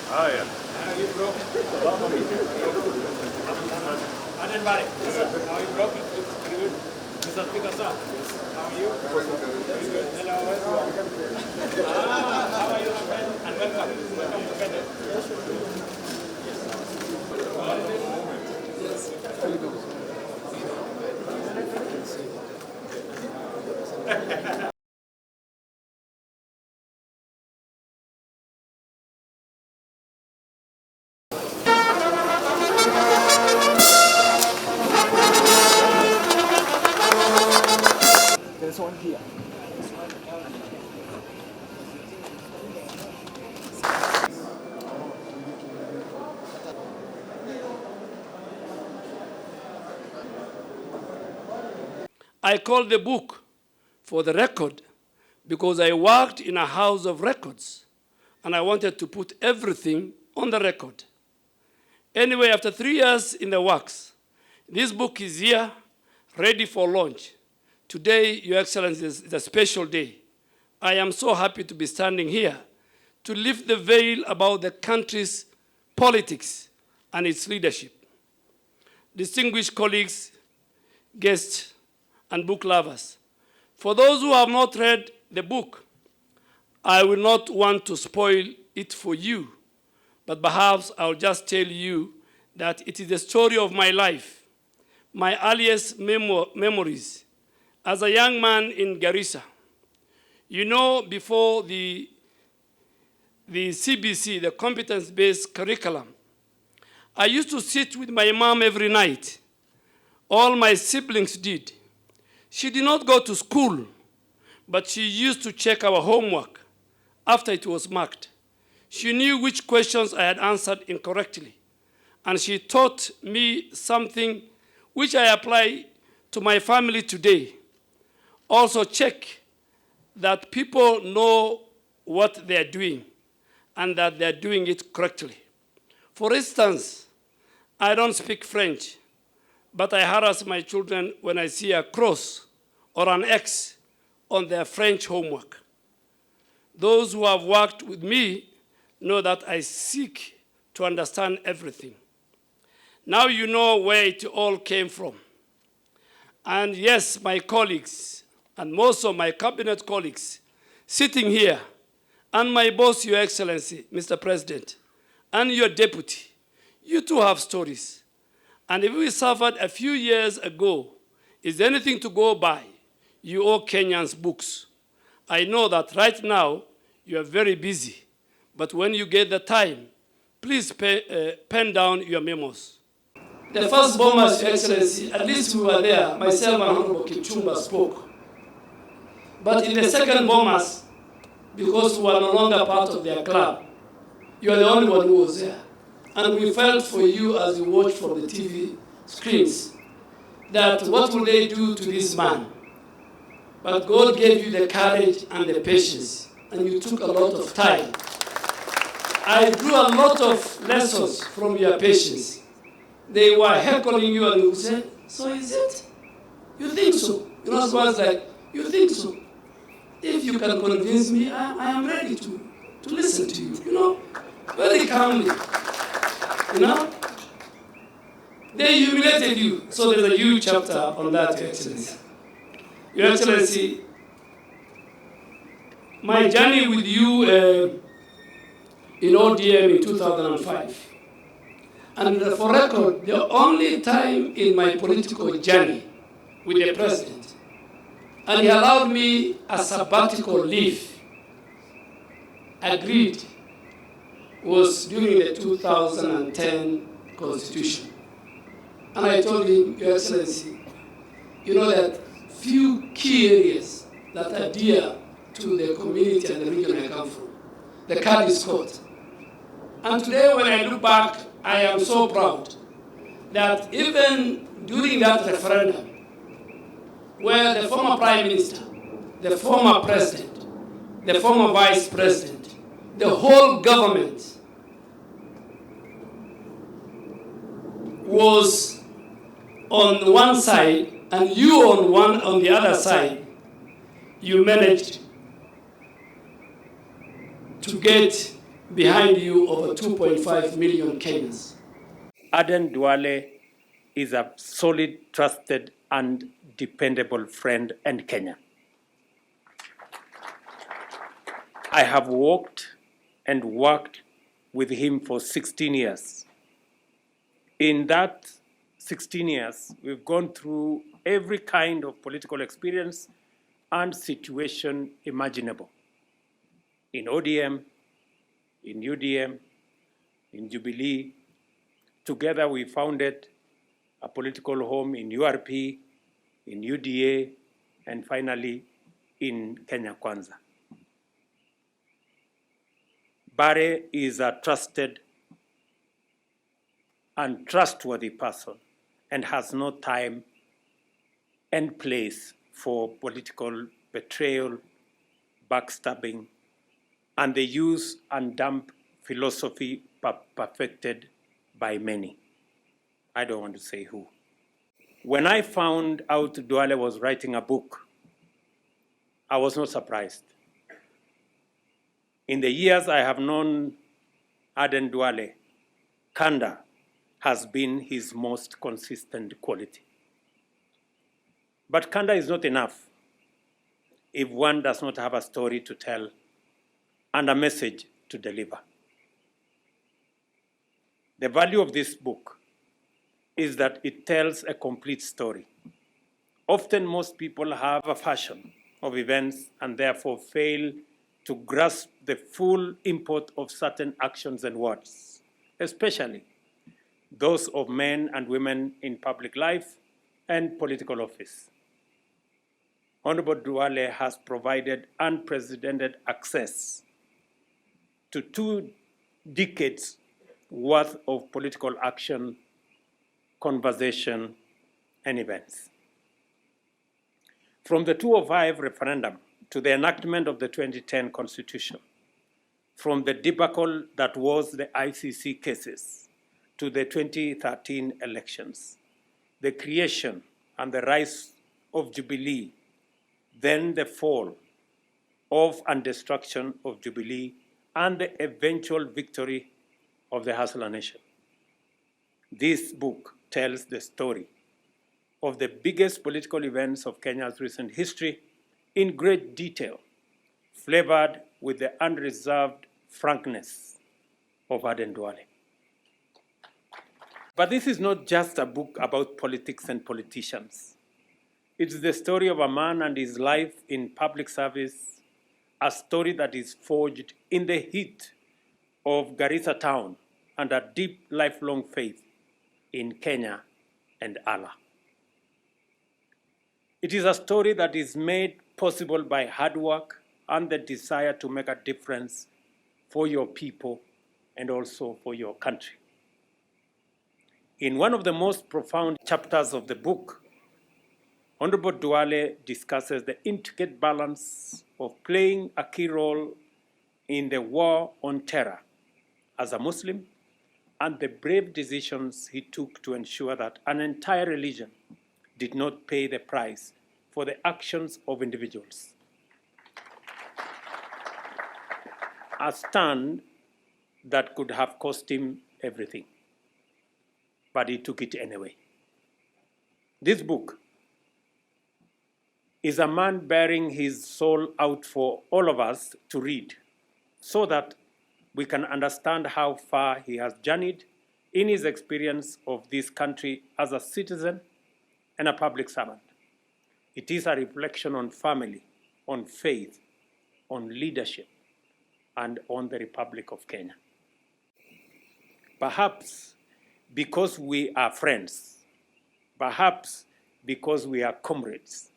Ah, yeah. You broke. Aden Duale. How you broke? Very good. Mr. Speaker, sir. How are you? Very good. Hello. How are you, my friend? And welcome. Welcome to Kenya. There's one here. I called the book for the record because I worked in a house of records and I wanted to put everything on the record. Anyway, after 3 years in the works, this book is here, ready for launch. Today, Your Excellency, is a special day. I am so happy to be standing here to lift the veil about the country's politics and its leadership. Distinguished colleagues, guests, and book lovers, for those who have not read the book, I will not want to spoil it for you, but perhaps I'll just tell you that it is the story of my life, my earliest memories as a young man in Garissa. You know, before the CBC, the competence-based curriculum, I used to sit with my mom every night. All my siblings did. She did not go to school, but she used to check our homework after it was marked. She knew which questions I had answered incorrectly, and she taught me something which I apply to my family today. Also check that people know what they are doing and that they are doing it correctly. For instance, I don't speak French, but I harass my children when I see a cross or an X on their French homework. Those who have worked with me know that I seek to understand everything. Now you know where it all came from. And yes, my colleagues, and most of my cabinet colleagues sitting here, and my boss, Your Excellency, Mr. President, and your deputy, you too have stories. And if we suffered a few years ago, is there anything to go by? You owe Kenyans books. I know that right now you are very busy, but when you get the time, please pen down your memos. The first bombers, Your Excellency, at least we were there, myself and Honorable Kipchumba spoke. But in the second bombers, because we were no longer part of their club, you are the only one who was there. And we felt for you as you watched from the TV screens that what will they do to this man? But God gave you the courage and the patience, and you took a lot of time. I drew a lot of lessons from your patience. They were heckling you and you said, so is it? You think so? You know, someone's like, you think so? If you can convince me, I am ready to listen to you, you know, very calmly, you know. They humiliated you. So there's a huge chapter on that, Your Excellency. Your Excellency, my journey with you in ODM in 2005, and for record, the only time in my political journey with the President, and he allowed me a sabbatical leave, agreed, was during the 2010 Constitution. And I told him, Your Excellency, you know that few key areas that are dear to the community and the region I come from. The card is caught. And today when I look back, I am so proud that even during that referendum, where the former Prime Minister, the former President, the former Vice President, the whole government was on one side and you on the other side, you managed to get behind you over 2.5 million Kenyans. Aden Duale is a solid, trusted, and dependable friend and Kenyan. I have walked and worked with him for 16 years. In that 16 years, we've gone through every kind of political experience and situation imaginable. In ODM, in UDM, in Jubilee. Together we founded a political home in URP, in UDA, and finally in Kenya Kwanza. Bare is a trusted and trustworthy person and has no time and place for political betrayal, backstabbing, and the use and dump philosophy perfected by many. I don't want to say who. When I found out Duale was writing a book, I was not surprised. In the years I have known Aden Duale, candor has been his most consistent quality. But candor is not enough if one does not have a story to tell and a message to deliver. The value of this book is that it tells a complete story. Often most people have a version of events and therefore fail to grasp the full import of certain actions and words, especially those of men and women in public life and political office. Honorable Duale has provided unprecedented access to 2 decades worth of political action, conversation, and events. From the 2005 referendum to the enactment of the 2010 Constitution, from the debacle that was the ICC cases to the 2013 elections, the creation and the rise of Jubilee, then the fall of and destruction of Jubilee, and the eventual victory of the Hustler Nation. This book tells the story of the biggest political events of Kenya's recent history in great detail, flavored with the unreserved frankness of Aden Duale. But this is not just a book about politics and politicians. It's the story of a man and his life in public service, a story that is forged in the heat of Garissa town and a deep lifelong faith in Kenya and Allah. It is a story that is made possible by hard work and the desire to make a difference for your people and also for your country. In one of the most profound chapters of the book, Honorable Duale discusses the intricate balance of playing a key role in the war on terror as a Muslim and the brave decisions he took to ensure that an entire religion did not pay the price for the actions of individuals. A stand that could have cost him everything, but he took it anyway. This book is a man bearing his soul out for all of us to read so that we can understand how far he has journeyed in his experience of this country as a citizen and a public servant. It is a reflection on family, on faith, on leadership, and on the Republic of Kenya. Perhaps because we are friends, perhaps because we are comrades.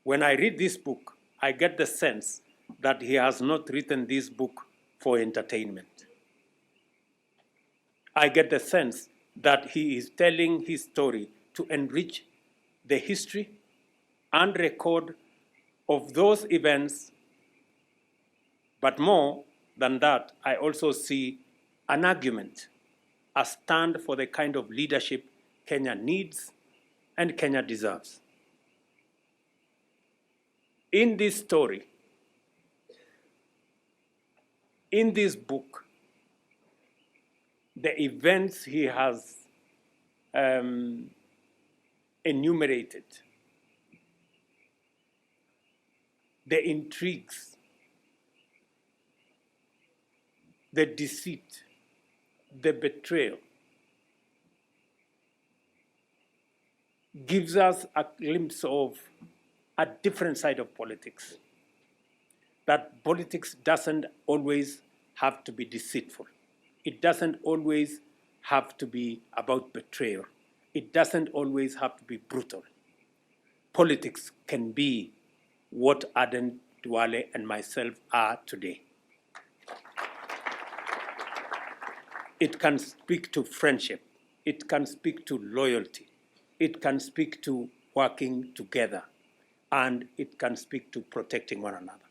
When I read this book, I get the sense that he has not written this book for entertainment. I get the sense that he is telling his story to enrich the history and record of those events. But more than that, I also see an argument, a stand for the kind of leadership Kenya needs and Kenya deserves. In this story, in this book, the events he has enumerated, the intrigues, the deceit, the betrayal, gives us a glimpse of a different side of politics. That politics doesn't always have to be deceitful. It doesn't always have to be about betrayal. It doesn't always have to be brutal. Politics can be what Aden Duale and myself are today. It can speak to friendship. It can speak to loyalty. It can speak to working together. And it can speak to protecting one another.